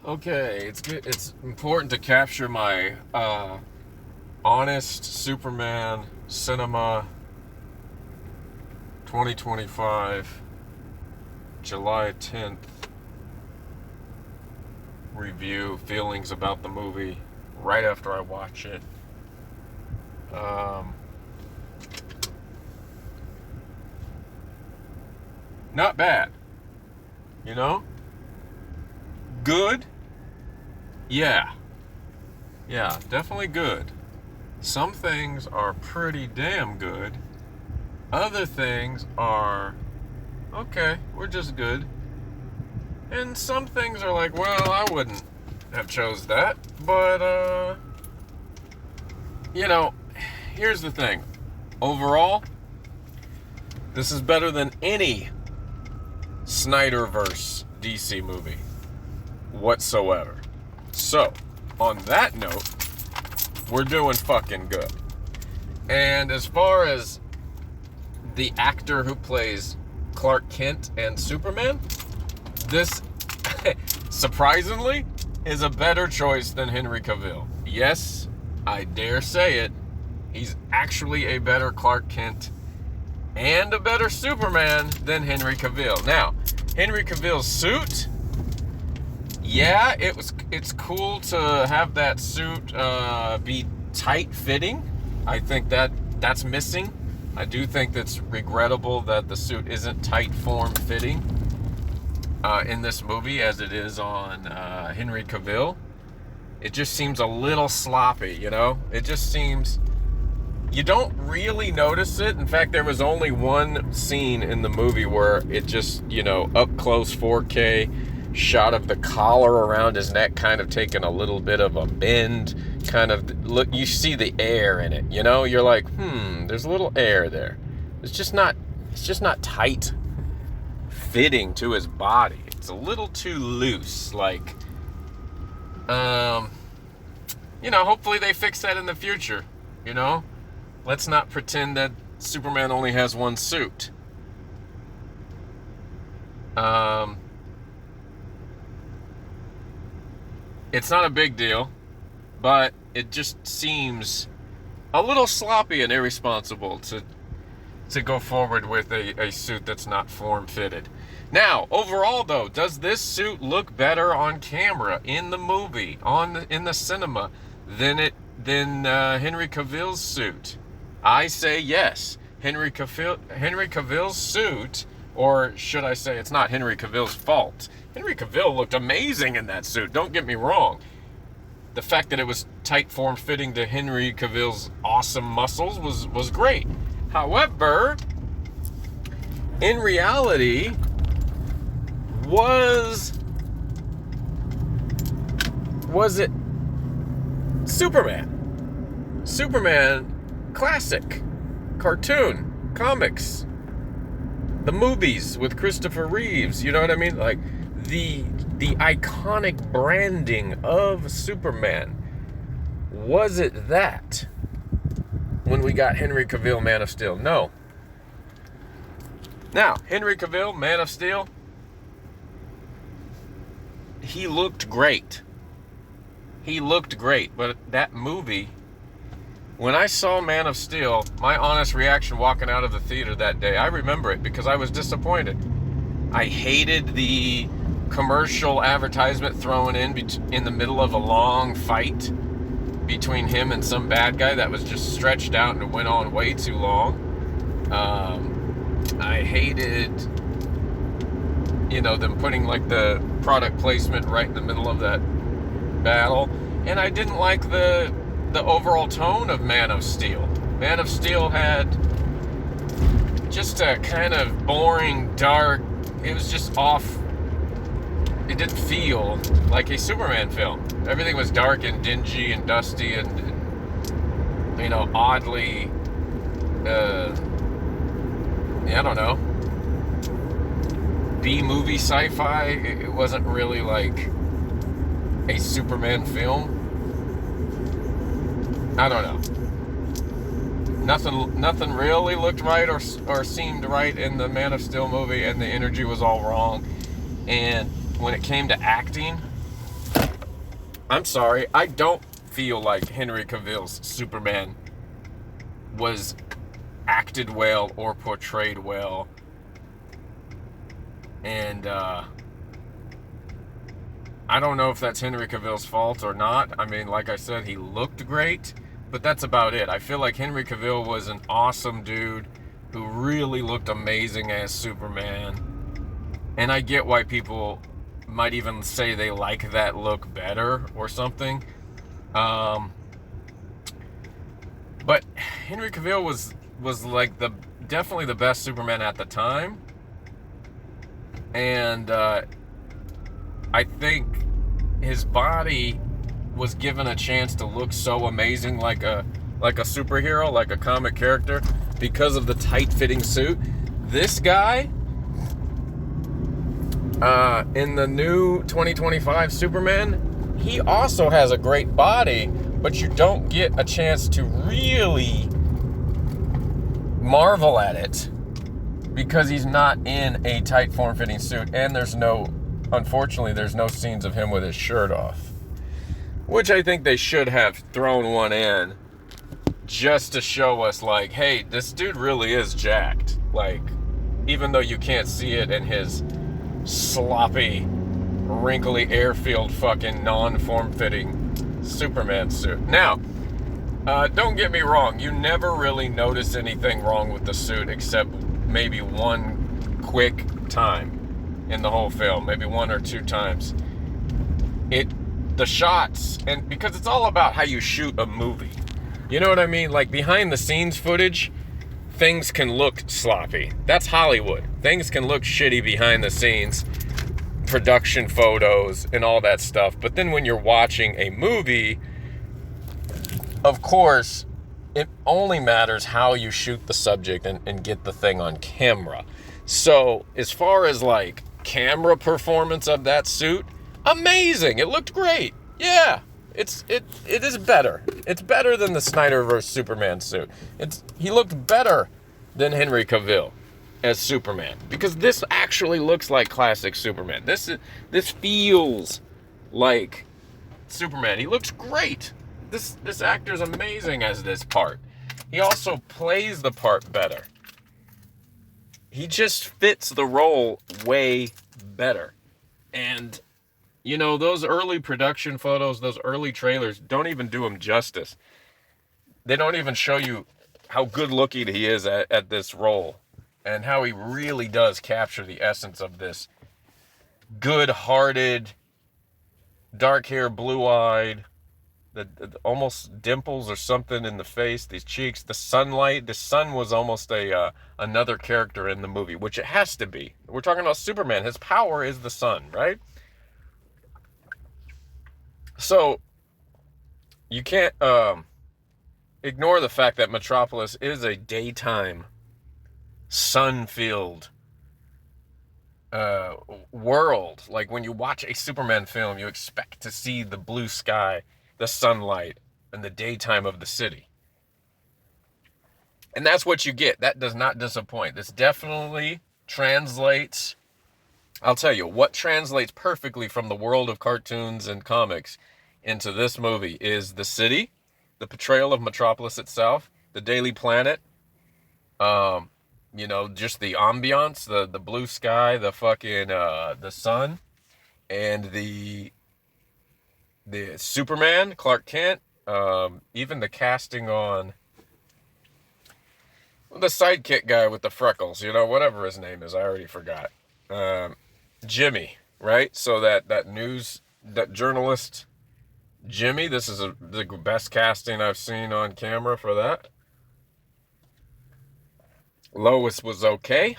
Okay, it's good. It's important to capture my honest Superman cinema 2025 July 10th review, feelings about the movie right after I watch it. Not bad, you know? Good? Yeah, definitely good. Some things are pretty damn good. Other things are okay, we're just good. And some things are like, well, I wouldn't have chose that. But, here's the thing. Overall, this is better than any Snyderverse DC movie whatsoever. So, on that note, we're doing fucking good. And as far as the actor who plays Clark Kent and Superman, this, surprisingly, is a better choice than Henry Cavill. Yes, I dare say it. He's actually a better Clark Kent and a better Superman than Henry Cavill. Now, Henry Cavill's suit, yeah, it's cool to have that suit be tight fitting. I think that's missing. I do think that's regrettable that the suit isn't tight form fitting in this movie as it is on Henry Cavill. It just seems a little sloppy, you know? It just seems, you don't really notice it. In fact, there was only one scene in the movie where it just, up close 4K shot of the collar around his neck kind of taking a little bit of a bend, kind of, look, you see the air in it, you're like, there's a little air there. It's just not tight fitting to his body. It's a little too loose, like, hopefully they fix that in the future, Let's not pretend that Superman only has one suit. It's not a big deal, but it just seems a little sloppy and irresponsible to go forward with a suit that's not form-fitted. Now, overall, though, does this suit look better on camera, in the movie, in the cinema, than Henry Cavill's suit? I say yes. Henry Cavill's suit, or should I say it's not Henry Cavill's fault. Henry Cavill looked amazing in that suit, don't get me wrong. The fact that it was tight form fitting to Henry Cavill's awesome muscles was great. However, in reality, was it Superman? Superman, classic, cartoon, comics, the movies with Christopher Reeves, you know what I mean? Like, the iconic branding of Superman. Was it that when we got Henry Cavill, Man of Steel? No. Now, Henry Cavill, Man of Steel, he looked great. But that movie, when I saw Man of Steel, my honest reaction walking out of the theater that day, I remember it because I was disappointed. I hated the commercial advertisement thrown in the middle of a long fight between him and some bad guy that was just stretched out and went on way too long. I hated, them putting like the product placement right in the middle of that battle. And I didn't like the overall tone of Man of Steel. Man of Steel had just a kind of boring, dark, it was just off. It didn't feel like a Superman film. Everything was dark and dingy and dusty and oddly, I don't know, B-movie sci-fi. It wasn't really like a Superman film. I don't know. Nothing really looked right or seemed right in the Man of Steel movie, and the energy was all wrong. And when it came to acting, I'm sorry, I don't feel like Henry Cavill's Superman was acted well or portrayed well. And I don't know if that's Henry Cavill's fault or not. I mean, like I said, he looked great, but that's about it. I feel like Henry Cavill was an awesome dude who really looked amazing as Superman. And I get why people might even say they like that look better or something. But Henry Cavill was like definitely the best Superman at the time. And I think his body was given a chance to look so amazing, like a superhero, like a comic character, because of the tight-fitting suit. This guy, in the new 2025 Superman, he also has a great body, but you don't get a chance to really marvel at it because he's not in a tight form-fitting suit, and unfortunately, there's no scenes of him with his shirt off, which I think they should have thrown one in just to show us, like, hey, this dude really is jacked. Like, even though you can't see it in his sloppy, wrinkly, airfield fucking non-form-fitting Superman suit. Now, don't get me wrong, you never really notice anything wrong with the suit except maybe one quick time in the whole film, maybe one or two times. The shots, and because it's all about how you shoot a movie, you know what I mean? Like, behind the scenes footage, things can look sloppy. That's Hollywood. Things can look shitty behind the scenes, production photos and all that stuff. But then when you're watching a movie, of course, it only matters how you shoot the subject and get the thing on camera. So as far as like camera performance of that suit, amazing. It looked great. Yeah, it is better. It's better than the Snyderverse Superman suit. He looked better than Henry Cavill as Superman, because this actually looks like classic Superman. This feels like Superman. He looks great. This actor's amazing as this part. He also plays the part better. He just fits the role way better. And, you know, those early production photos, those early trailers don't even do him justice. They don't even show you how good looking he is at this role, and how he really does capture the essence of this good-hearted, dark hair, blue-eyed, the almost dimples or something in the face, these cheeks, the sunlight. The sun was almost another character in the movie, which it has to be. We're talking about Superman. His power is the sun, right? So you can't ignore the fact that Metropolis is a daytime, sun-filled world. Like, when you watch a Superman film, you expect to see the blue sky, the sunlight, and the daytime of the city. And that's what you get. That does not disappoint. This definitely translates. I'll tell you, what translates perfectly from the world of cartoons and comics into this movie is the city, the portrayal of Metropolis itself, the Daily Planet, you know, just the ambiance, the blue sky, the fucking, the sun, and the Superman, Clark Kent, even the casting on the sidekick guy with the freckles, you know, whatever his name is, I already forgot. Jimmy, right? So that journalist, Jimmy, this is the best casting I've seen on camera for that. Lois was okay.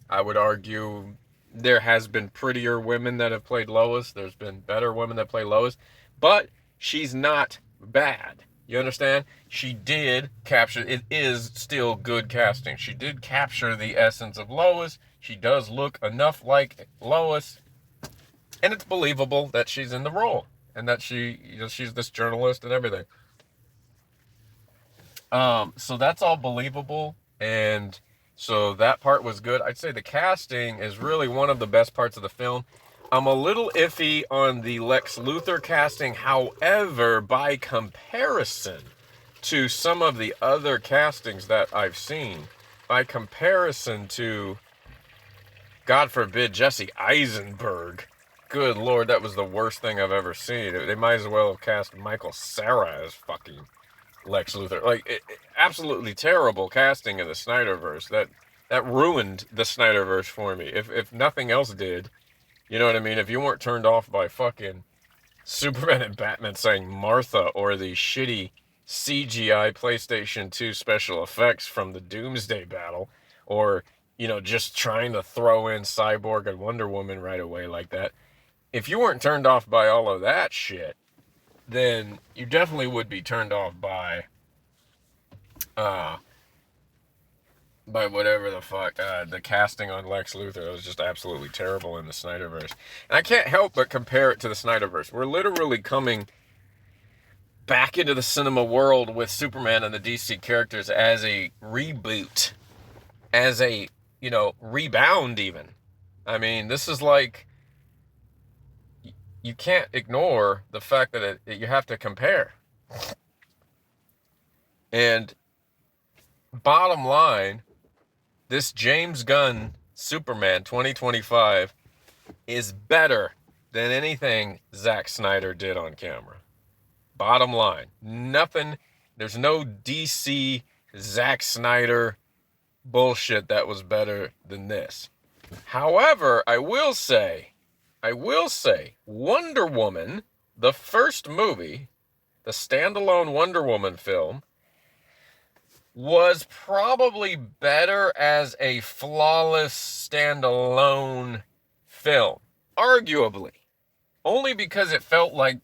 I would argue there has been prettier women that have played Lois. There's been better women that play Lois. But she's not bad. You understand? She did capture, it is still good casting. She did capture the essence of Lois. She does look enough like Lois. And it's believable that she's in the role. And that she's this journalist and everything. So that's all believable. And so that part was good. I'd say the casting is really one of the best parts of the film. I'm a little iffy on the Lex Luthor casting. However, by comparison to some of the other castings that I've seen, by comparison to, God forbid, Jesse Eisenberg, good Lord, that was the worst thing I've ever seen. They might as well have cast Michael Cera as fucking Lex Luthor. Like, absolutely terrible casting in the Snyderverse. That ruined the Snyderverse for me. If nothing else did, you know what I mean? If you weren't turned off by fucking Superman and Batman saying Martha, or the shitty CGI PlayStation 2 special effects from the Doomsday battle, or, just trying to throw in Cyborg and Wonder Woman right away like that. If you weren't turned off by all of that shit, then you definitely would be turned off by whatever the fuck, the casting on Lex Luthor was just absolutely terrible in the Snyderverse. And I can't help but compare it to the Snyderverse. We're literally coming back into the cinema world with Superman and the DC characters as a reboot, as a, rebound even. I mean, this is like, you can't ignore the fact that you have to compare. And bottom line, this James Gunn Superman 2025 is better than anything Zack Snyder did on camera. Bottom line. Nothing, there's no DC Zack Snyder bullshit that was better than this. However, I will say, Wonder Woman, the first movie, the standalone Wonder Woman film, was probably better as a flawless standalone film. Arguably. Only because it felt like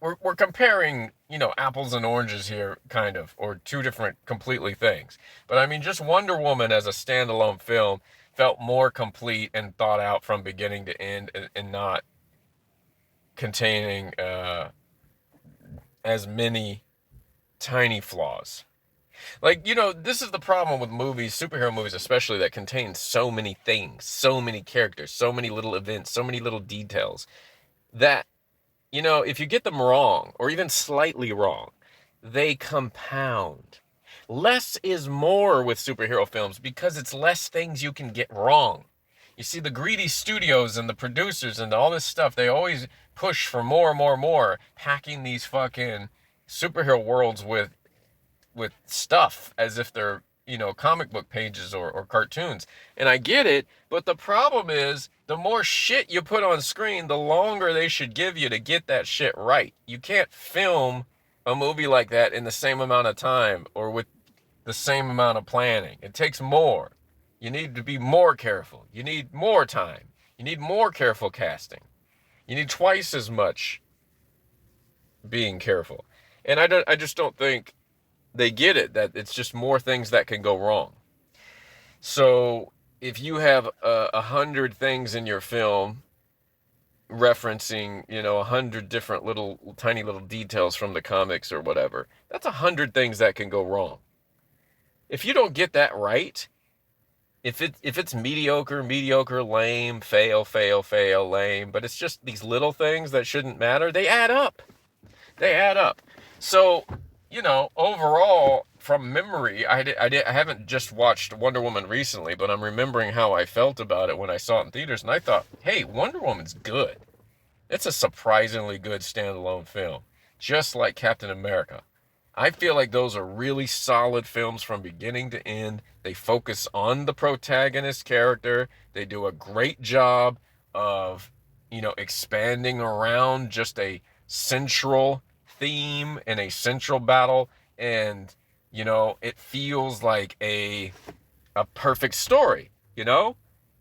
we're comparing, apples and oranges here, kind of, or two different completely things. But I mean, just Wonder Woman as a standalone film felt more complete and thought out from beginning to end, and not containing as many tiny flaws. Like, this is the problem with movies, superhero movies especially, that contain so many things, so many characters, so many little events, so many little details, that, if you get them wrong, or even slightly wrong, they compound. Less is more with superhero films because it's less things you can get wrong. You see, the greedy studios and the producers and all this stuff, they always push for more and more and more, packing these fucking superhero worlds with stuff as if they're, comic book pages or cartoons. And I get it, but the problem is, the more shit you put on screen, the longer they should give you to get that shit right. You can't film a movie like that in the same amount of time or with the same amount of planning. It takes more. You need to be more careful. You need more time. You need more careful casting. You need twice as much being careful. And I just don't think they get it, that it's just more things that can go wrong. So if you have 100 things in your film referencing, 100 different tiny little details from the comics or whatever, that's 100 things that can go wrong. If you don't get that right, if it's mediocre, lame, fail, lame, but it's just these little things that shouldn't matter, they add up. So, overall, from memory, I haven't just watched Wonder Woman recently, but I'm remembering how I felt about it when I saw it in theaters, and I thought, hey, Wonder Woman's good. It's a surprisingly good standalone film, just like Captain America. I feel like those are really solid films from beginning to end. They focus on the protagonist character. They do a great job of, expanding around just a central theme and a central battle, and it feels like a perfect story.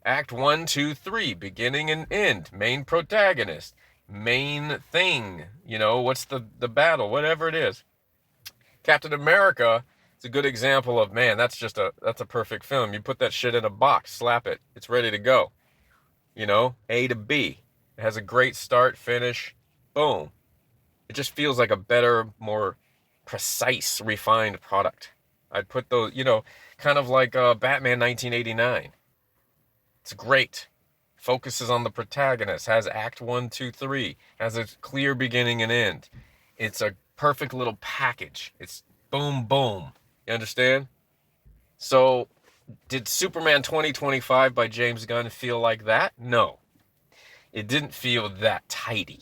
Act 1, 2, 3, beginning and end, main protagonist, main thing, what's the battle, whatever it is. Captain America is a good example of, man, that's a perfect film. You put that shit in a box, slap it, it's ready to go. A to B. It has a great start, finish, boom. It just feels like a better, more precise, refined product. I'd put those, kind of like Batman 1989. It's great. focuses on the protagonist, has act 1, 2, 3, has a clear beginning and end. It's a perfect little package. It's boom, boom. You understand? So, did Superman 2025 by James Gunn feel like that? No. It didn't feel that tidy.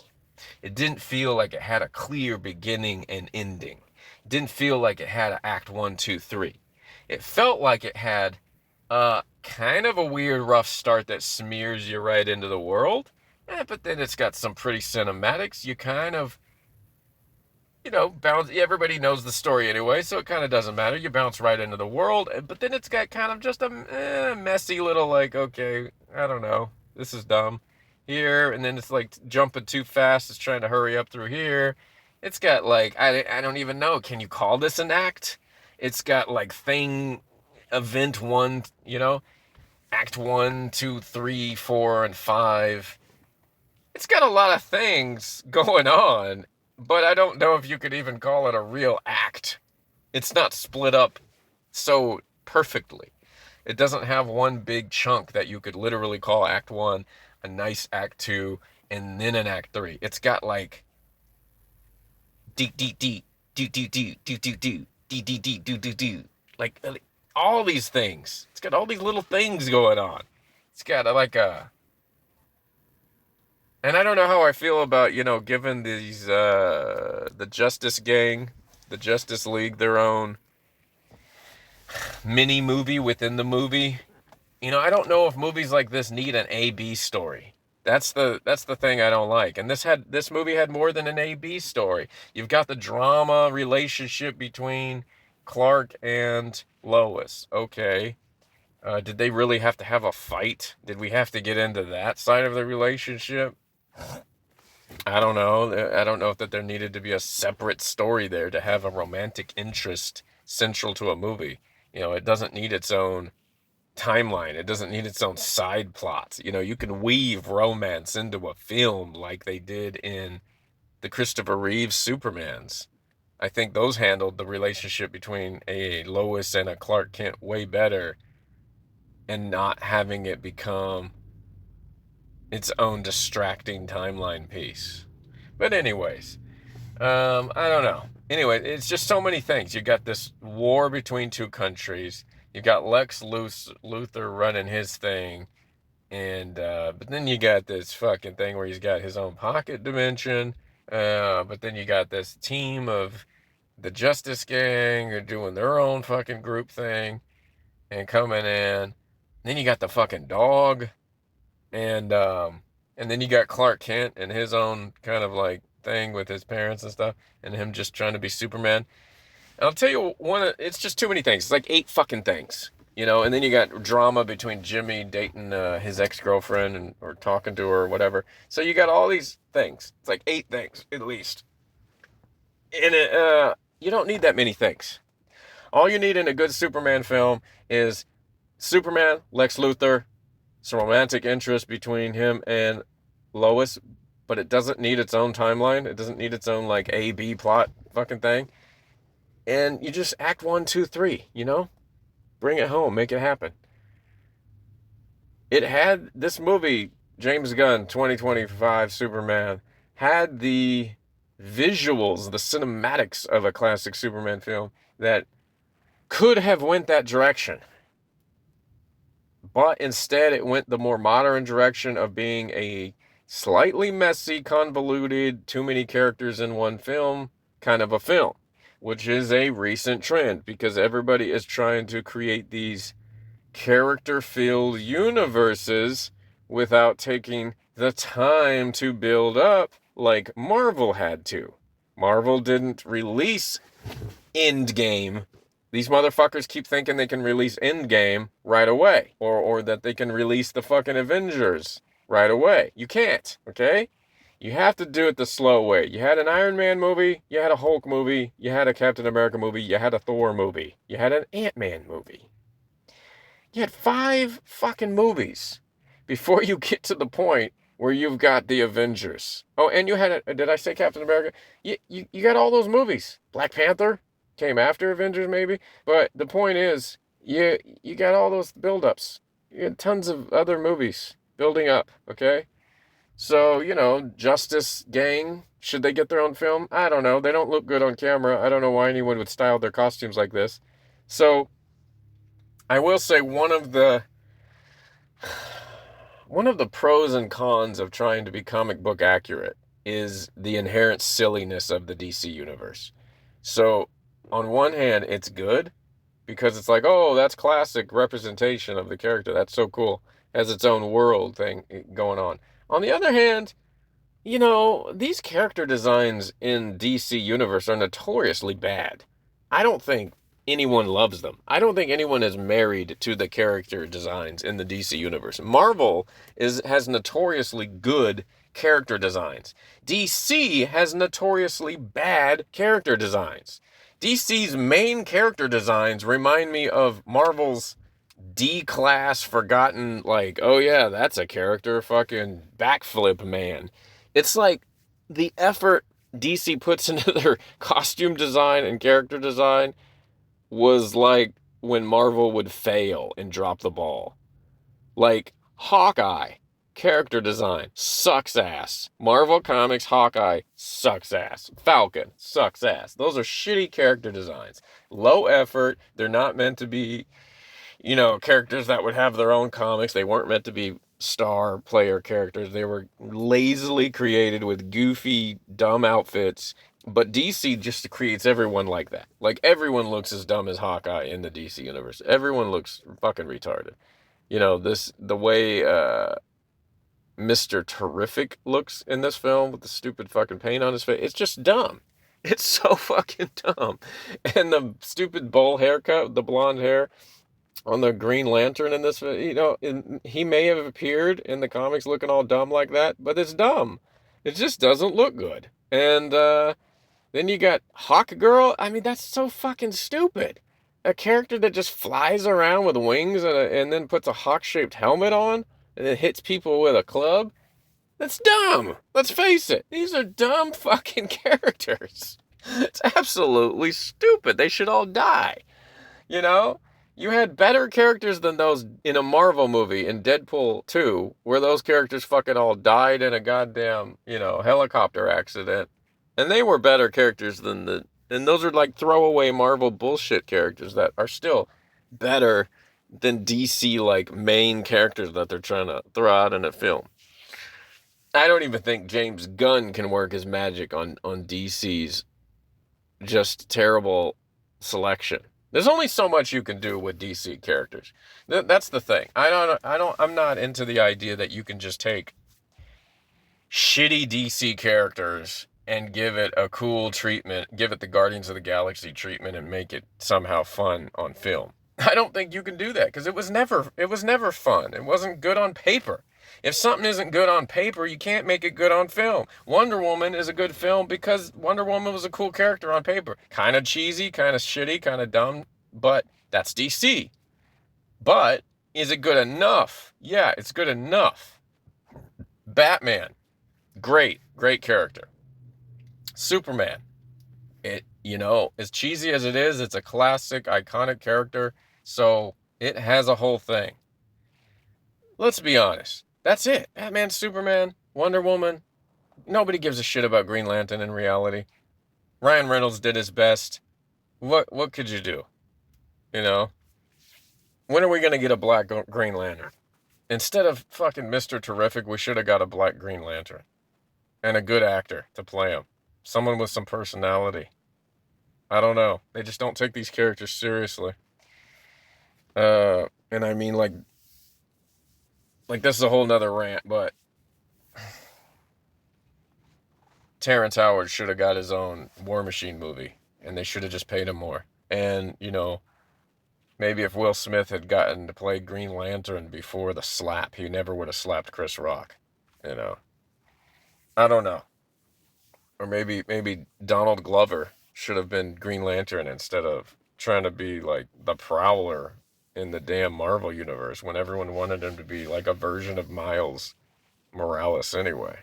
It didn't feel like it had a clear beginning and ending. It didn't feel like it had an act 1, 2, 3. It felt like it had kind of a weird rough start that smears you right into the world. But then it's got some pretty cinematics. You kind of, bounce. Everybody knows the story anyway, so it kind of doesn't matter. You bounce right into the world. But then it's got kind of just a messy little, like, okay, I don't know. This is dumb. Here, and then it's like jumping too fast. It's trying to hurry up through here. It's got like, I don't even know. Can you call this an act? It's got like event 1, act 1, 2, 3, 4, and 5. It's got a lot of things going on, but I don't know if you could even call it a real act. It's not split up so perfectly. It doesn't have one big chunk that you could literally call act 1, a nice act 2, and then an act 3. It's got like like all these things. It's got all these little things going on. It's got and I don't know how I feel about, giving these the Justice Gang, the Justice League, their own mini movie within the movie. I don't know if movies like this need an A-B story. That's the thing I don't like. And this movie had more than an A-B story. You've got the drama relationship between Clark and Lois. Okay. Did they really have to have a fight? Did we have to get into that side of the relationship? I don't know. I don't know if that there needed to be a separate story there to have a romantic interest central to a movie. It doesn't need its own timeline. It doesn't need its own side plots. You can weave romance into a film like they did in the Christopher Reeves Supermans. I think those handled the relationship between a Lois and a Clark Kent way better, and not having it become its own distracting timeline piece. But anyways, I don't know. Anyway, it's just so many things. You got this war between two countries. You got Lex Luthor running his thing, and but then you got this fucking thing where he's got his own pocket dimension. But then you got this team of the Justice Gang are doing their own fucking group thing and coming in. Then you got the fucking dog, and then you got Clark Kent and his own kind of like thing with his parents and stuff, and him just trying to be Superman. I'll tell you it's just too many things. It's like 8 fucking things, and then you got drama between Jimmy dating his ex-girlfriend or talking to her or whatever. So you got all these things. It's like 8 things at least. And you don't need that many things. All you need in a good Superman film is Superman, Lex Luthor, some romantic interest between him and Lois, but it doesn't need its own timeline. It doesn't need its own like A-B plot fucking thing. And you just act 1, 2, 3, bring it home, make it happen. It had this movie, James Gunn, 2025 Superman, had the visuals, the cinematics of a classic Superman film that could have went that direction. But instead it went the more modern direction of being a slightly messy, convoluted, too many characters in one film kind of a film, which is a recent trend because everybody is trying to create these character-filled universes without taking the time to build up like Marvel had to. Marvel didn't release Endgame. These motherfuckers keep thinking they can release Endgame right away, or that they can release the fucking Avengers right away. You can't, okay? You have to do it the slow way. You had an Iron Man movie, you had a Hulk movie, you had a Captain America movie, you had a Thor movie, you had an Ant-Man movie. You had 5 fucking movies before you get to the point where you've got the Avengers. Oh, and you had did I say Captain America? You got all those movies. Black Panther came after Avengers maybe, but the point is, you got all those build-ups. You had tons of other movies. Building up, okay? So, Justice Gang, should they get their own film? I don't know. They don't look good on camera. I don't know why anyone would style their costumes like this. So, I will say one of the pros and cons of trying to be comic book accurate is the inherent silliness of the DC universe. So, on one hand, it's good because it's like, oh, that's classic representation of the character. That's so cool. Has its own world thing going on. On the other hand, these character designs in DC Universe are notoriously bad. I don't think anyone loves them. I don't think anyone is married to the character designs in the DC Universe. Marvel has notoriously good character designs. DC has notoriously bad character designs. DC's main character designs remind me of Marvel's D-class forgotten, like, oh yeah, that's a character, fucking backflip man. It's like the effort DC puts into their costume design and character design was like when Marvel would fail and drop the ball. Like Hawkeye, character design sucks ass. Marvel Comics Hawkeye sucks ass. Falcon sucks ass. Those are shitty character designs. Low effort. They're not meant to be characters that would have their own comics. They weren't meant to be star player characters. They were lazily created with goofy, dumb outfits. But DC just creates everyone like that. Like, everyone looks as dumb as Hawkeye in the DC universe. Everyone looks fucking retarded. The way Mr. Terrific looks in this film with the stupid fucking paint on his face, it's just dumb. It's so fucking dumb. And the stupid bowl haircut, the blonde hair on the Green Lantern in this, he may have appeared in the comics looking all dumb like that, but it's dumb. It just doesn't look good. And then you got Hawk Girl. I mean, that's so fucking stupid. A character that just flies around with wings and then puts a hawk-shaped helmet on and then hits people with a club. That's dumb. Let's face it. These are dumb fucking characters. It's absolutely stupid. They should all die. You had better characters than those in a Marvel movie in Deadpool 2, where those characters fucking all died in a goddamn, helicopter accident. And they were better characters and those are like throwaway Marvel bullshit characters that are still better than DC, like, main characters that they're trying to throw out in a film. I don't even think James Gunn can work his magic on DC's just terrible selection. There's only so much you can do with DC characters. That's the thing. I'm not into the idea that you can just take shitty DC characters and give it a cool treatment, give it the Guardians of the Galaxy treatment and make it somehow fun on film. I don't think you can do that because it was never fun. It wasn't good on paper. If something isn't good on paper, you can't make it good on film. Wonder Woman is a good film because Wonder Woman was a cool character on paper. Kind of cheesy, kind of shitty, kind of dumb, but that's DC. But is it good enough? Yeah, it's good enough. Batman, great character. Superman, as cheesy as it is, it's a classic, iconic character, so it has a whole thing. Let's be honest. That's it. Batman, Superman, Wonder Woman. Nobody gives a shit about Green Lantern in reality. Ryan Reynolds did his best. What could you do? When are we going to get a black Green Lantern? Instead of fucking Mr. Terrific, we should have got a black Green Lantern. And a good actor to play him. Someone with some personality. I don't know. They just don't take these characters seriously. And I mean, like this is a whole nother rant, but Terrence Howard should have got his own War Machine movie, and they should have just paid him more. And, maybe if Will Smith had gotten to play Green Lantern before the slap, he never would have slapped Chris Rock, I don't know. Or maybe Donald Glover should have been Green Lantern instead of trying to be like the Prowler in the damn Marvel universe when everyone wanted him to be like a version of Miles Morales anyway.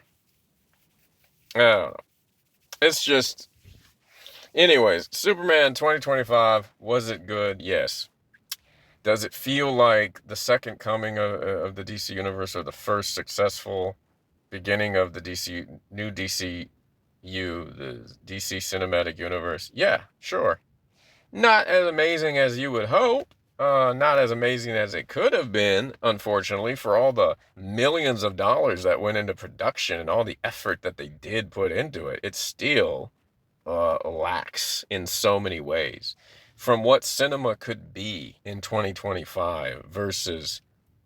I don't know. It's just... Anyways, Superman 2025, was it good? Yes. Does it feel like the second coming of the DC universe, or the first successful beginning of the new DCU, the DC cinematic universe? Yeah, sure. Not as amazing as you would hope. Not as amazing as it could have been, unfortunately, for all the millions of dollars that went into production and all the effort that they did put into it. It still lacks in so many ways from what cinema could be in 2025 versus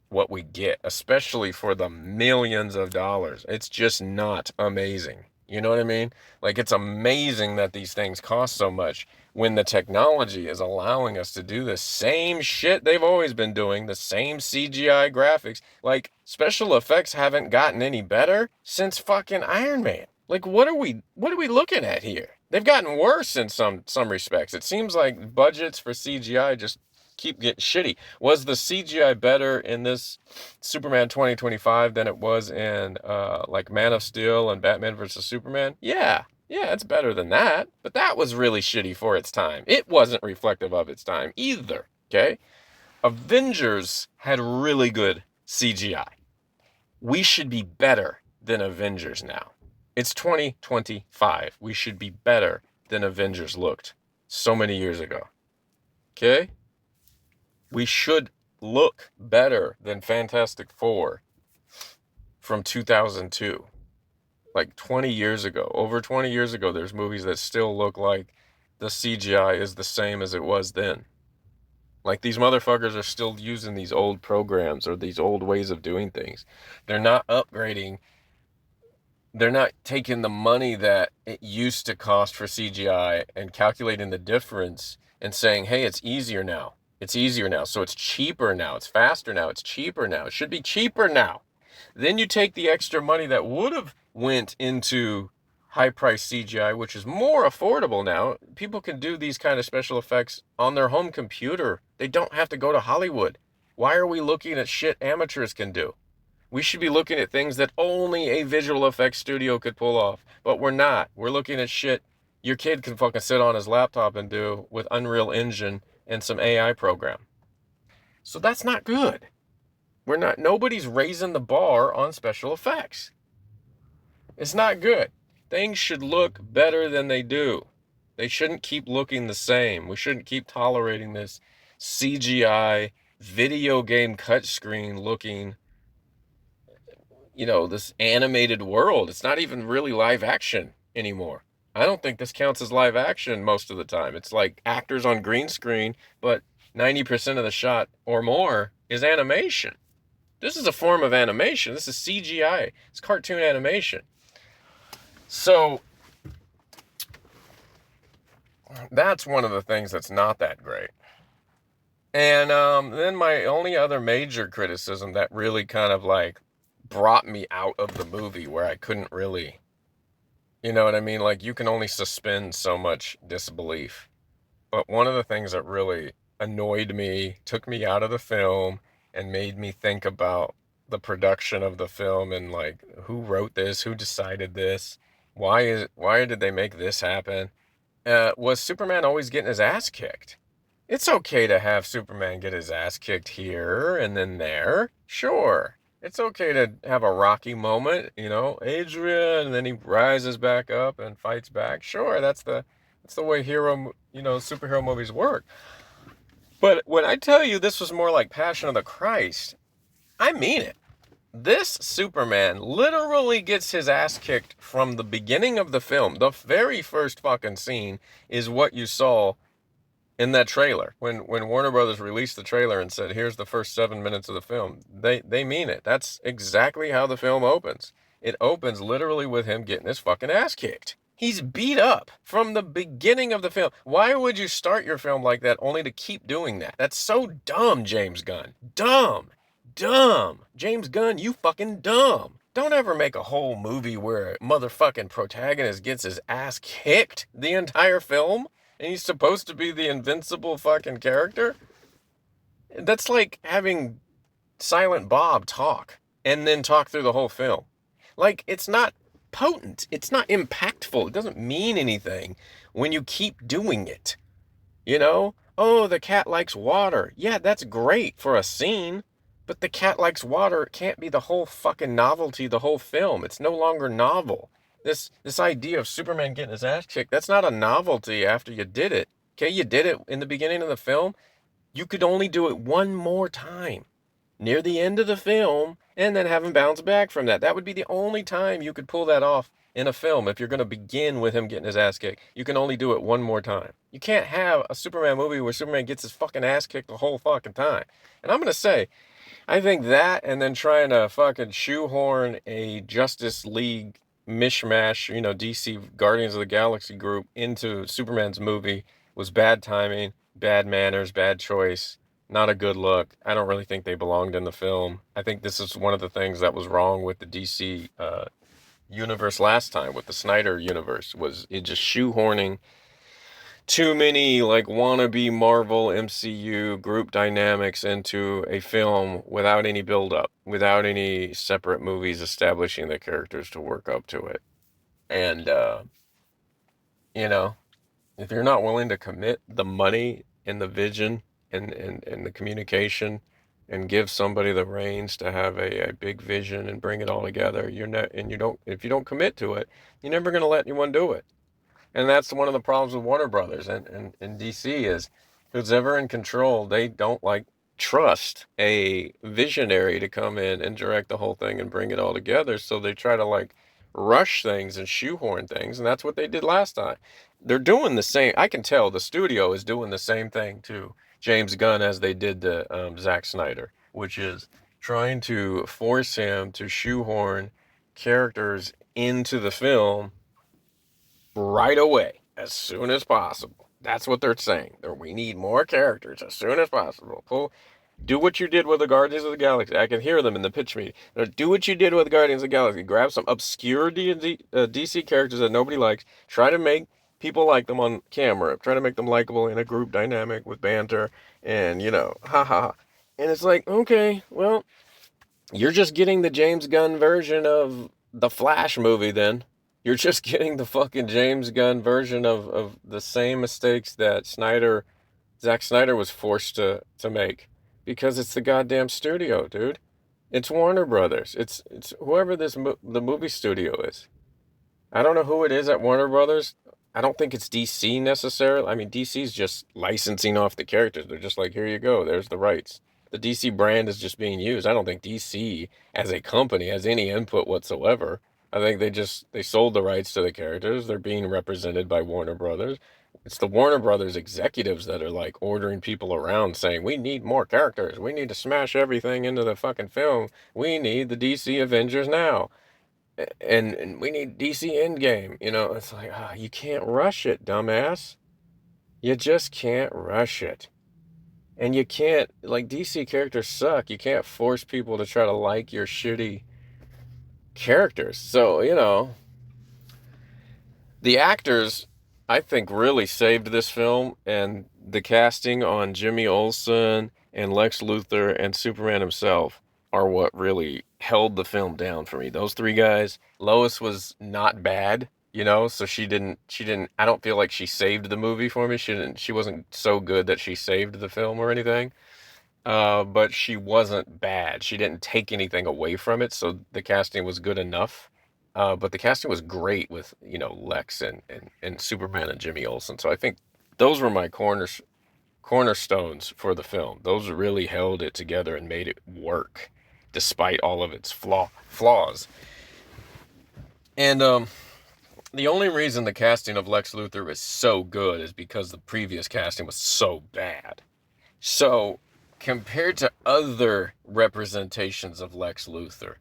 what we get, especially for the millions of dollars. It's just not amazing. You know what I mean? Like, it's amazing that these things cost so much when the technology is allowing us to do the same shit they've always been doing, the same CGI graphics. Like, special effects haven't gotten any better since fucking Iron Man. Like, what are we looking at here? They've gotten worse in some respects. It seems like budgets for CGI just keep getting shitty. Was the CGI better in this Superman 2025 than it was in like Man of Steel and Batman vs Superman? Yeah, it's better than that. But that was really shitty for its time. It wasn't reflective of its time either. Okay, Avengers had really good CGI. We should be better than Avengers now. It's 2025. We should be better than Avengers looked so many years ago. Okay? We should look better than Fantastic Four from 2002. Like 20 years ago. Over 20 years ago, there's movies that still look like the CGI is the same as it was then. Like, these motherfuckers are still using these old programs or these old ways of doing things. They're not upgrading. They're not taking the money that it used to cost for CGI and calculating the difference and saying, hey, it's easier now. It's easier now. So it's cheaper now. It's faster now. It's cheaper now. It should be cheaper now. Then you take the extra money that would have went into high-priced CGI, which is more affordable now. People can do these kind of special effects on their home computer. They don't have to go to Hollywood. Why are we looking at shit amateurs can do? We should be looking at things that only a visual effects studio could pull off. But we're not. We're looking at shit your kid can fucking sit on his laptop and do with Unreal Engine and some AI program. So that's not good. Nobody's raising the bar on special effects. It's not good. Things should look better than they do. They shouldn't keep looking the same. We shouldn't keep tolerating this CGI video game cut screen looking, this animated world. It's not even really live action anymore. I don't think this counts as live action most of the time. It's like actors on green screen, but 90% of the shot or more is animation. This is a form of animation. This is CGI. It's cartoon animation. So that's one of the things that's not that great. And then my only other major criticism that really kind of like brought me out of the movie, where I couldn't really, you know what I mean? Like, you can only suspend so much disbelief. But one of the things that really annoyed me, took me out of the film, and made me think about the production of the film and like, who wrote this, who decided this, why did they make this happen, was Superman always getting his ass kicked. It's okay to have Superman get his ass kicked here and then there. Sure. It's okay to have a rocky moment, Adrian, and then he rises back up and fights back. Sure, that's the way superhero movies work. But when I tell you this was more like Passion of the Christ, I mean it. This Superman literally gets his ass kicked from the beginning of the film. The very first fucking scene is what you saw in that trailer. When Warner Brothers released the trailer and said, here's the first 7 minutes of the film, they mean it. That's exactly how the film opens. It opens literally with him getting his fucking ass kicked. He's beat up from the beginning of the film. Why would you start your film like that only to keep doing that? That's so dumb, James Gunn. Dumb. James Gunn, you fucking dumb. Don't ever make a whole movie where a motherfucking protagonist gets his ass kicked the entire film and he's supposed to be the invincible fucking character. That's like having Silent Bob talk and then talk through the whole film. Like, it's not potent. It's not impactful. It doesn't mean anything when you keep doing it. oh, the cat likes water. Yeah, that's great for a scene, but the cat likes water can't be the whole fucking novelty, the whole film. It's no longer novel. This idea of Superman getting his ass kicked, that's not a novelty after you did it. Okay, you did it in the beginning of the film. You could only do it one more time near the end of the film and then have him bounce back from that. That would be the only time you could pull that off in a film if you're going to begin with him getting his ass kicked. You can only do it one more time. You can't have a Superman movie where Superman gets his fucking ass kicked the whole fucking time. And I'm going to say, I think that and then trying to fucking shoehorn a Justice League mishmash, DC Guardians of the Galaxy group into Superman's movie was bad timing, bad manners, bad choice, not a good look. I don't really think they belonged in the film. I think this is one of the things that was wrong with the DC universe last time, with the Snyder universe, was it just shoehorning too many like wannabe Marvel MCU group dynamics into a film without any build up, without any separate movies establishing the characters to work up to it. And you know, if you're not willing to commit the money and the vision and the communication and give somebody the reins to have a big vision and bring it all together, you're not, and you don't, if you don't commit to it, you're never going to let anyone do it. And that's one of the problems with Warner Brothers and DC is who's ever in control, they don't like trust a visionary to come in and direct the whole thing and bring it all together. So they try to like rush things and shoehorn things. And that's what they did last time. They're doing the same. I can tell the studio is doing the same thing to James Gunn as they did to Zack Snyder, which is trying to force him to shoehorn characters into the film right away, as soon as possible. That's what they're saying. We need more characters as soon as possible. Do what you did with the Guardians of the Galaxy. I can hear them in the pitch meeting. Do what you did with the Guardians of the Galaxy. Grab some obscure DC characters that nobody likes. Try to make people like them on camera. Try to make them likable in a group dynamic with banter and, ha ha. And it's like, okay, well, you're just getting the James Gunn version of the Flash movie then. You're just getting the fucking James Gunn version of the same mistakes that Zack Snyder was forced to make. Because it's the goddamn studio, dude. It's Warner Brothers. It's whoever the movie studio is. I don't know who it is at Warner Brothers. I don't think it's DC necessarily. I mean, DC's just licensing off the characters. They're just like, here you go, there's the rights. The DC brand is just being used. I don't think DC as a company has any input whatsoever. I think they sold the rights to the characters. They're being represented by Warner Brothers. It's the Warner Brothers executives that are like ordering people around saying, we need more characters. We need to smash everything into the fucking film. We need the DC Avengers now. And we need DC Endgame. It's like, you can't rush it, dumbass. You just can't rush it. And you can't, like, DC characters suck. You can't force people to try to like your shitty characters. So, the actors, I think, really saved this film, and the casting on Jimmy Olsen and Lex Luthor and Superman himself are what really held the film down for me. Those three guys. Lois was not bad, so she didn't, I don't feel like she saved the movie for me. She wasn't so good that she saved the film or anything. But she wasn't bad. She didn't take anything away from it, so the casting was good enough. But the casting was great with, Lex and Superman and Jimmy Olsen. So I think those were my cornerstones for the film. Those really held it together and made it work, despite all of its flaws. And the only reason the casting of Lex Luthor is so good is because the previous casting was so bad. So, compared to other representations of Lex Luthor,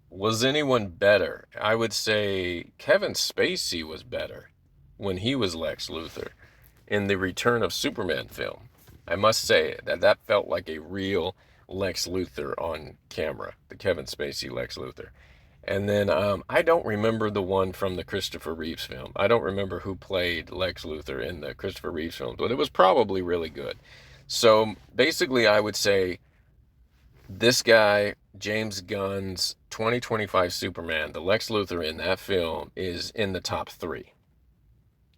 was anyone better? I would say Kevin Spacey was better when he was Lex Luthor in the Return of Superman film. I must say that felt like a real Lex Luthor on camera, the Kevin Spacey Lex Luthor. And then I don't remember the one from the Christopher Reeves film. I don't remember who played Lex Luthor in the Christopher Reeves film, but it was probably really good. So basically, I would say this guy, James Gunn's 2025 Superman, the Lex Luthor in that film is in the top 3.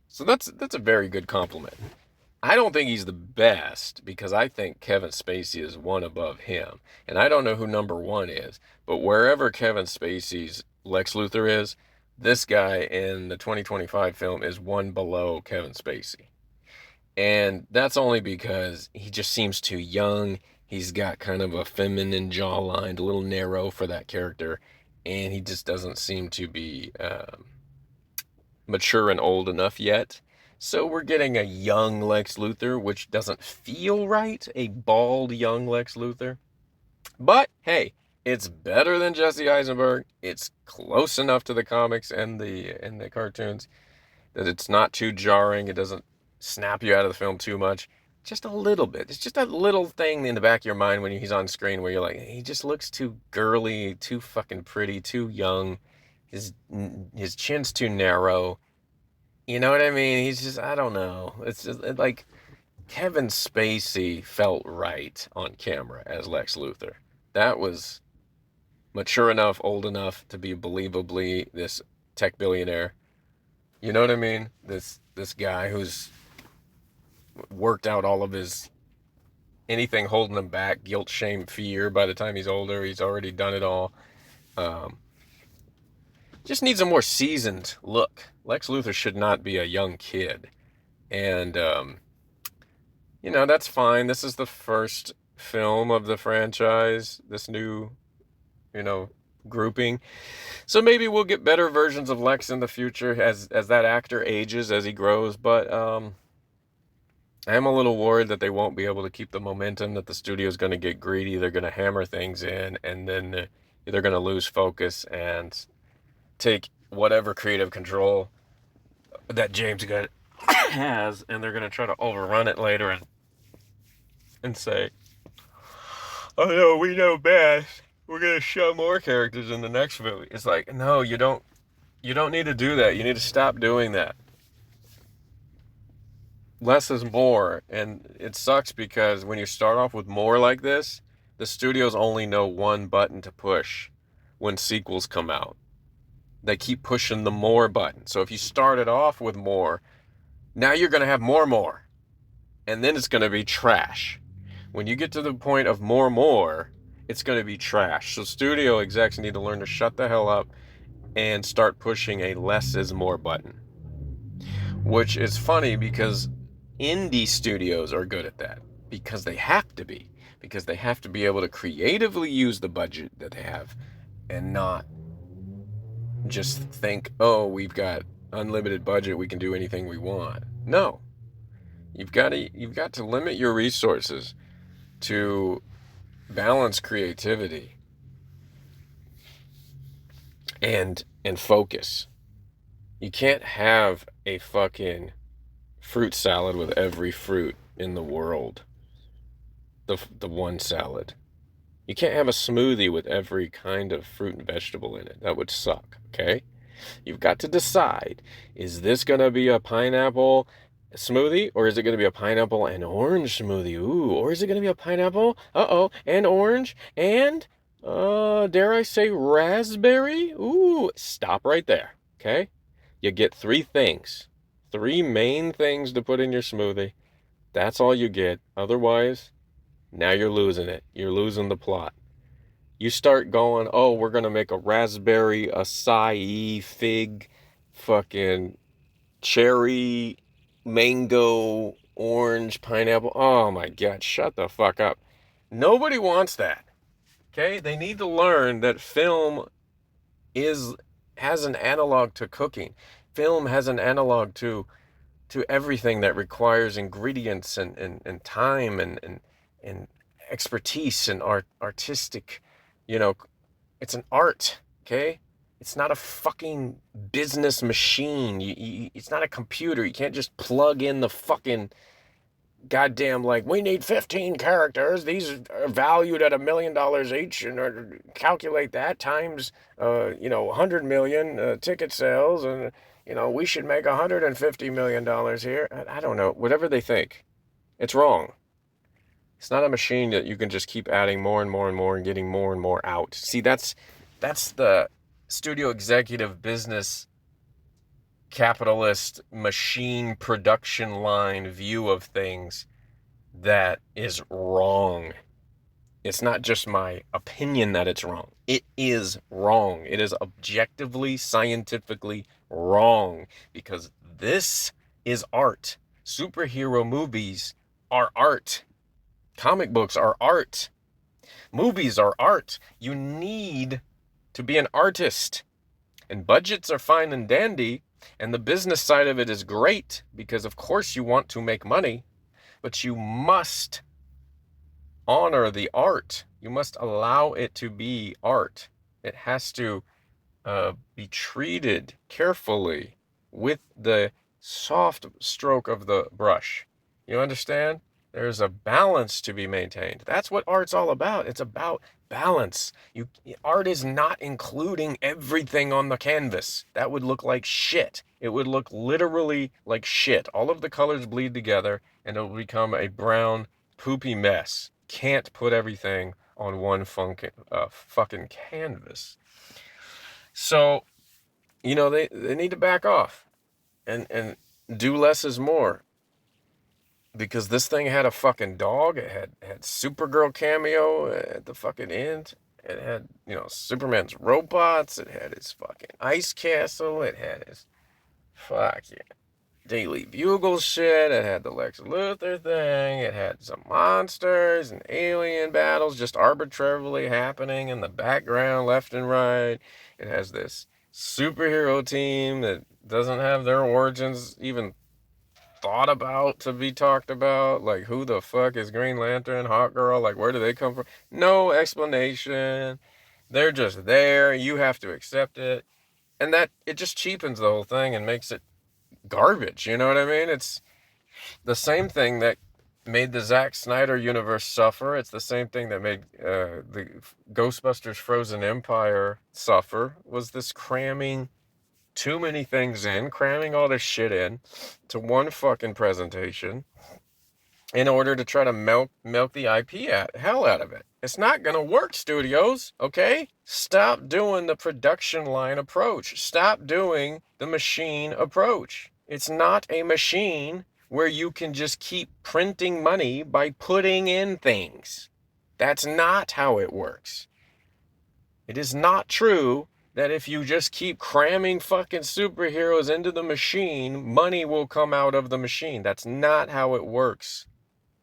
So that's a very good compliment. I don't think he's the best because I think Kevin Spacey is one above him. And I don't know who number one is, but wherever Kevin Spacey's Lex Luthor is, this guy in the 2025 film is one below Kevin Spacey. And that's only because he just seems too young. He's got kind of a feminine jawline, a little narrow for that character. And he just doesn't seem to be mature and old enough yet. So we're getting a young Lex Luthor, which doesn't feel right, a bald young Lex Luthor. But hey, it's better than Jesse Eisenberg. It's close enough to the comics and the cartoons that it's not too jarring. It doesn't snap you out of the film too much. Just a little bit. It's just a little thing in the back of your mind when he's on screen where you're like, he just looks too girly, too fucking pretty, too young. His chin's too narrow. You know what I mean? He's just, I don't know. It's just like Kevin Spacey felt right on camera as Lex Luthor. That was mature enough, old enough to be believably this tech billionaire. You know what I mean? This guy who's worked out all of his anything holding him back, guilt, shame, fear. By the time he's older, he's already done it all. Just needs a more seasoned look. Lex Luthor should not be a young kid. And, that's fine. This is the first film of the franchise, this new, grouping. So maybe we'll get better versions of Lex in the future as that actor ages, as he grows. But I am a little worried that they won't be able to keep the momentum, that the studio's going to get greedy. They're going to hammer things in, and then they're going to lose focus and take whatever creative control that James Gunn has, and they're going to try to overrun it later and say, oh no, we know best. We're going to show more characters in the next movie. It's like, no, you don't need to do that. You need to stop doing that. Less is more, and it sucks because when you start off with more like this, the studios only know one button to push when sequels come out. They keep pushing the more button. So if you started off with more, now you're going to have more. And then it's going to be trash. When you get to the point of more, it's going to be trash. So studio execs need to learn to shut the hell up and start pushing a less is more button. Which is funny because indie studios are good at that. Because they have to be. Because they have to be able to creatively use the budget that they have and not just think, oh, we've got unlimited budget, we can do anything we want. No. You've got to limit your resources to balance creativity and focus. You can't have a fucking fruit salad with every fruit in the world. The one salad. You can't have a smoothie with every kind of fruit and vegetable in it. That would suck, okay? You've got to decide, is this going to be a pineapple smoothie, or is it going to be a pineapple and orange smoothie? Ooh, or is it going to be a pineapple, and orange, and, dare I say, raspberry? Ooh, stop right there, okay? You get three main things to put in your smoothie. That's all you get. Otherwise, now you're losing it. You're losing the plot. You start going, oh, we're going to make a raspberry, acai, fig, fucking cherry, mango, orange, pineapple. Oh my God, shut the fuck up. Nobody wants that. Okay? They need to learn that film has an analog to cooking. Film has an analog to everything that requires ingredients and time and expertise and artistic, it's an art, okay? It's not a fucking business machine. It's not a computer. You can't just plug in the fucking goddamn, we need 15 characters. These are valued at $1 million each, and calculate that times, 100 million ticket sales, and, we should make $150 million here. I don't know. Whatever they think. It's wrong. It's not a machine that you can just keep adding more and more and more and getting more and more out. See, that's the studio executive business capitalist machine production line view of things that is wrong. It's not just my opinion that it's wrong. It is wrong. It is objectively, scientifically wrong, because this is art. Superhero movies are art. Comic books are art. Movies are art. You need to be an artist. And budgets are fine and dandy, and the business side of it is great, because of course you want to make money, but you must honor the art. You must allow it to be art. It has to be treated carefully with the soft stroke of the brush. You understand? There's a balance to be maintained. That's what art's all about. It's about balance. Art is not including everything on the canvas. That would look like shit. It would look literally like shit. All of the colors bleed together and it'll become a brown, poopy mess. Can't put everything on one fucking canvas. So, they need to back off and do less is more. Because this thing had a fucking dog. It had Supergirl cameo at the fucking end. It had, Superman's robots. It had his fucking ice castle. It had his Daily Bugle shit. It had the Lex Luthor thing. It had some monsters and alien battles just arbitrarily happening in the background, left and right. It has this superhero team that doesn't have their origins even thought about to be talked about. Like, who the fuck is Green Lantern, Hawkgirl? Like, where do they come from? No explanation. They're just there. You have to accept it. And that, it just cheapens the whole thing and makes it garbage. You know what I mean? It's the same thing that made the Zack Snyder universe suffer. It's the same thing that made the Ghostbusters Frozen Empire suffer, was this cramming too many things in, cramming all this shit in to one fucking presentation in order to try to milk the hell out of it. It's not gonna work, studios, okay? Stop doing the production line approach. Stop doing the machine approach. It's not a machine where you can just keep printing money by putting in things. That's not how it works. It is not true that if you just keep cramming fucking superheroes into the machine, money will come out of the machine. That's not how it works.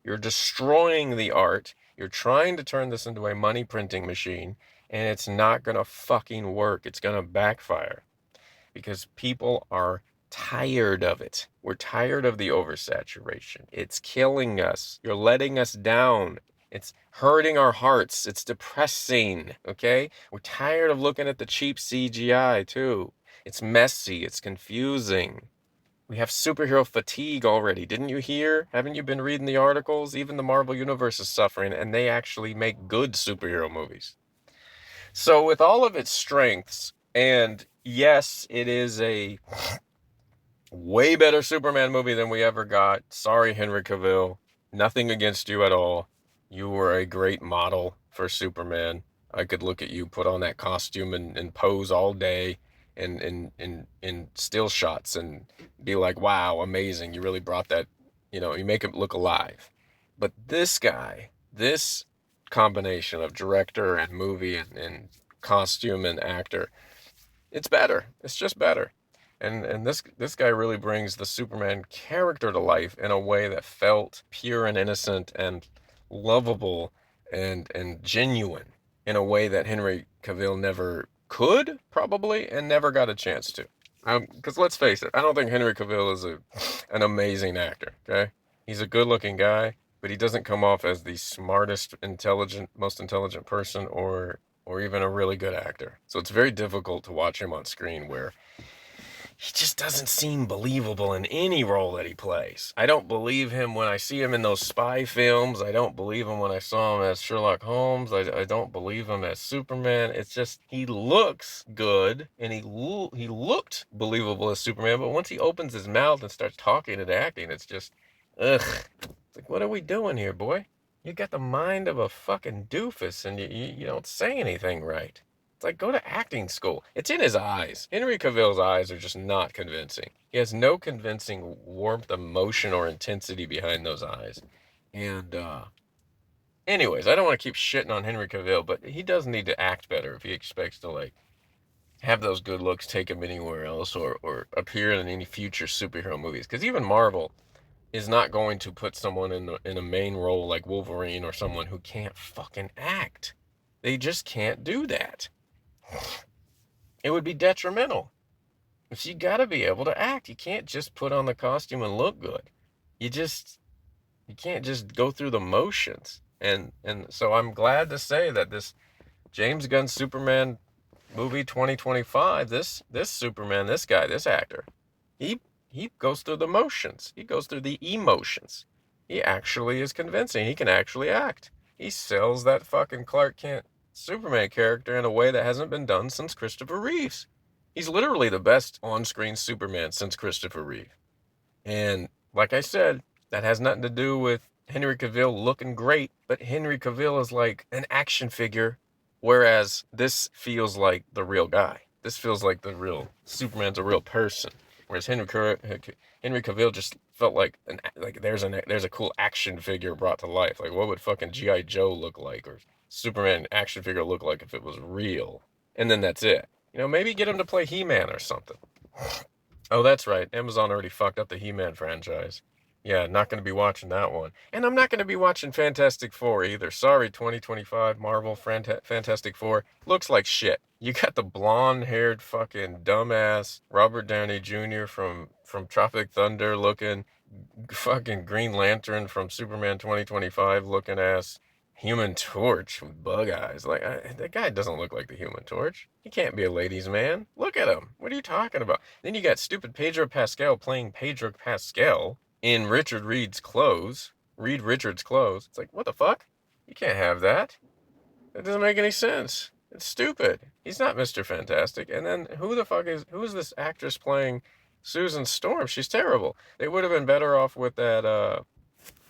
You're destroying the art. You're trying to turn this into a money printing machine, and it's not gonna fucking work. It's gonna backfire because people are tired of it. We're tired of the oversaturation. It's killing us. You're letting us down. It's hurting our hearts. It's depressing, okay? We're tired of looking at the cheap CGI, too. It's messy. It's confusing. We have superhero fatigue already. Didn't you hear? Haven't you been reading the articles? Even the Marvel Universe is suffering, and they actually make good superhero movies. So with all of its strengths, and yes, it is a way better Superman movie than we ever got. Sorry, Henry Cavill. Nothing against you at all. You were a great model for Superman. I could look at you put on that costume and pose all day in still shots and be like, wow, amazing. You really brought that, you make it look alive. But this guy, this combination of director and movie and costume and actor, it's better. It's just better. And this guy really brings the Superman character to life in a way that felt pure and innocent and lovable and genuine, in a way that Henry Cavill never could, probably, and never got a chance to. Because let's face it, I don't think Henry Cavill is an amazing actor, okay? He's a good-looking guy, but he doesn't come off as the smartest, most intelligent person or even a really good actor. So it's very difficult to watch him on screen where he just doesn't seem believable in any role that he plays. I don't believe him when I see him in those spy films. I don't believe him when I saw him as Sherlock Holmes. I don't believe him as Superman. It's just, he looks good, and he looked believable as Superman, but once he opens his mouth and starts talking and acting, it's just, ugh. It's like, what are we doing here, boy? You got the mind of a fucking doofus, and you don't say anything right. It's like, go to acting school. It's in his eyes. Henry Cavill's eyes are just not convincing. He has no convincing warmth, emotion, or intensity behind those eyes. And, anyways, I don't want to keep shitting on Henry Cavill, but he does need to act better if he expects to, like, have those good looks take him anywhere else or appear in any future superhero movies. Because even Marvel is not going to put someone in a main role like Wolverine or someone who can't fucking act. They just can't do that. It would be detrimental. You gotta be able to act. You can't just put on the costume and look good. You can't just go through the motions. And so I'm glad to say that this James Gunn Superman movie 2025, this Superman, this guy, this actor, he goes through the motions. He goes through the emotions. He actually is convincing. He can actually act. He sells that fucking Clark Kent Superman character in a way that hasn't been done since Christopher Reeves. He's literally the best on-screen Superman since Christopher Reeve. And like I said, that has nothing to do with Henry Cavill looking great, but Henry Cavill is like an action figure, whereas this feels like the real guy. This feels like the real Superman's a real person. Whereas Henry Cavill just felt like there's a cool action figure brought to life. Like, what would fucking G.I. Joe look like, or Superman action figure look like if it was real? And then that's it. You know, maybe get him to play He-Man or something. Oh, that's right. Amazon already fucked up the He-Man franchise. Yeah, not going to be watching that one. And I'm not going to be watching Fantastic Four either. Sorry, 2025 Marvel Fantastic Four. Looks like shit. You got the blonde-haired fucking dumbass Robert Downey Jr. from Tropic Thunder looking fucking Green Lantern from Superman 2025 looking ass Human Torch with bug eyes. Like, that guy doesn't look like the Human Torch. He can't be a ladies' man. Look at him. What are you talking about? Then you got stupid Pedro Pascal playing Pedro Pascal in Richard Reed's clothes. Reed Richards' clothes. It's like, what the fuck? You can't have that. That doesn't make any sense. It's stupid. He's not Mr. Fantastic. And then who is this actress playing Susan Storm? She's terrible. They would have been better off with that,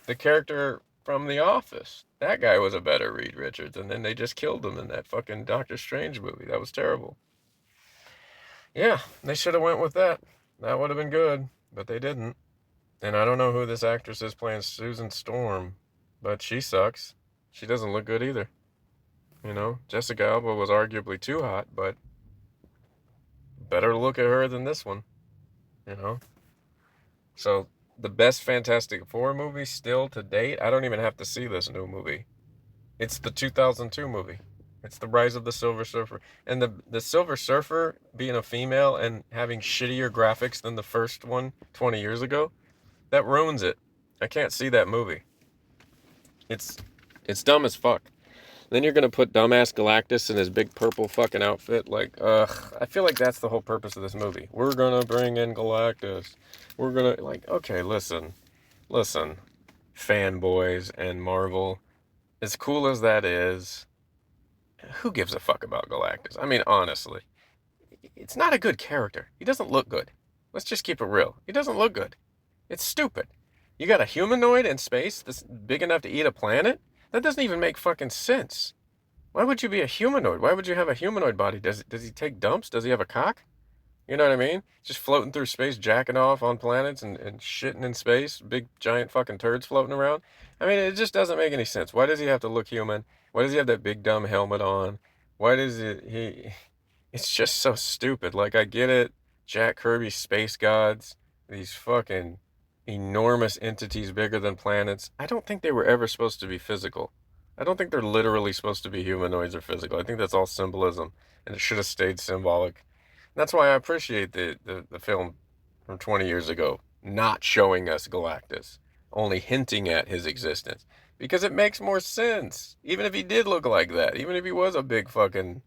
the character from The Office. That guy was a better Reed Richards, and then they just killed him in that fucking Doctor Strange movie. That was terrible. Yeah, they should have went with that. That would have been good, but they didn't. And I don't know who this actress is playing Susan Storm, but she sucks. She doesn't look good either. You know, Jessica Alba was arguably too hot, but better look at her than this one. You know? So, the best Fantastic Four movie still to date, I don't even have to see this new movie. It's the 2002 movie. It's The Rise of the Silver Surfer. And the Silver Surfer being a female and having shittier graphics than the first one 20 years ago, that ruins it. I can't see that movie. It's dumb as fuck. Then you're going to put dumbass Galactus in his big purple fucking outfit. Like, I feel like that's the whole purpose of this movie. We're going to bring in Galactus. We're going to, like, okay, listen, fanboys and Marvel, as cool as that is, who gives a fuck about Galactus? I mean, honestly, it's not a good character. He doesn't look good. Let's just keep it real. He doesn't look good. It's stupid. You got a humanoid in space that's big enough to eat a planet? That doesn't even make fucking sense. Why would you be a humanoid? Why would you have a humanoid body? Does he take dumps? Does he have a cock? You know what I mean? Just floating through space, jacking off on planets and shitting in space. Big, giant fucking turds floating around. I mean, it just doesn't make any sense. Why does he have to look human? Why does he have that big, dumb helmet on? Why does It's just so stupid. Like, I get it. Jack Kirby's space gods. These fucking enormous entities bigger than planets. I don't think they were ever supposed to be physical. I don't think they're literally supposed to be humanoids or physical. I think that's all symbolism, and it should have stayed symbolic. That's why I appreciate the film from 20 years ago not showing us Galactus, only hinting at his existence, because it makes more sense. Even if he did look like that, even if he was a big fucking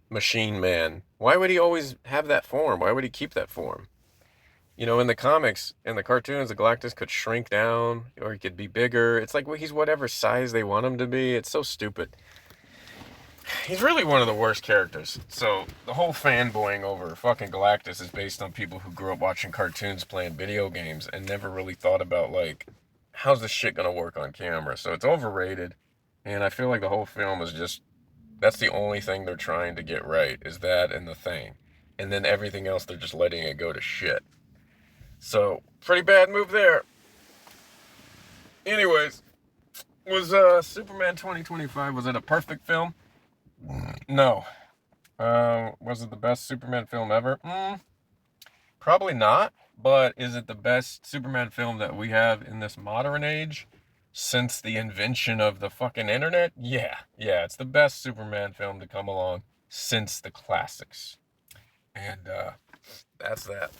machine man, why would he always have that form? Why would he keep that form? You know, in the comics, in the cartoons, the Galactus could shrink down, or he could be bigger. It's like, well, he's whatever size they want him to be. It's so stupid. He's really one of the worst characters. So, the whole fanboying over fucking Galactus is based on people who grew up watching cartoons, playing video games, and never really thought about, like, how's this shit gonna work on camera? So, it's overrated, and I feel like the whole film is just That's the only thing they're trying to get right, is that and the Thing. And then everything else, they're just letting it go to shit. So, pretty bad move there. Anyways, was Superman 2025, was it a perfect film? No. Was it the best Superman film ever? Probably not. But is it the best Superman film that we have in this modern age since the invention of the fucking internet? Yeah, it's the best Superman film to come along since the classics. And that's that.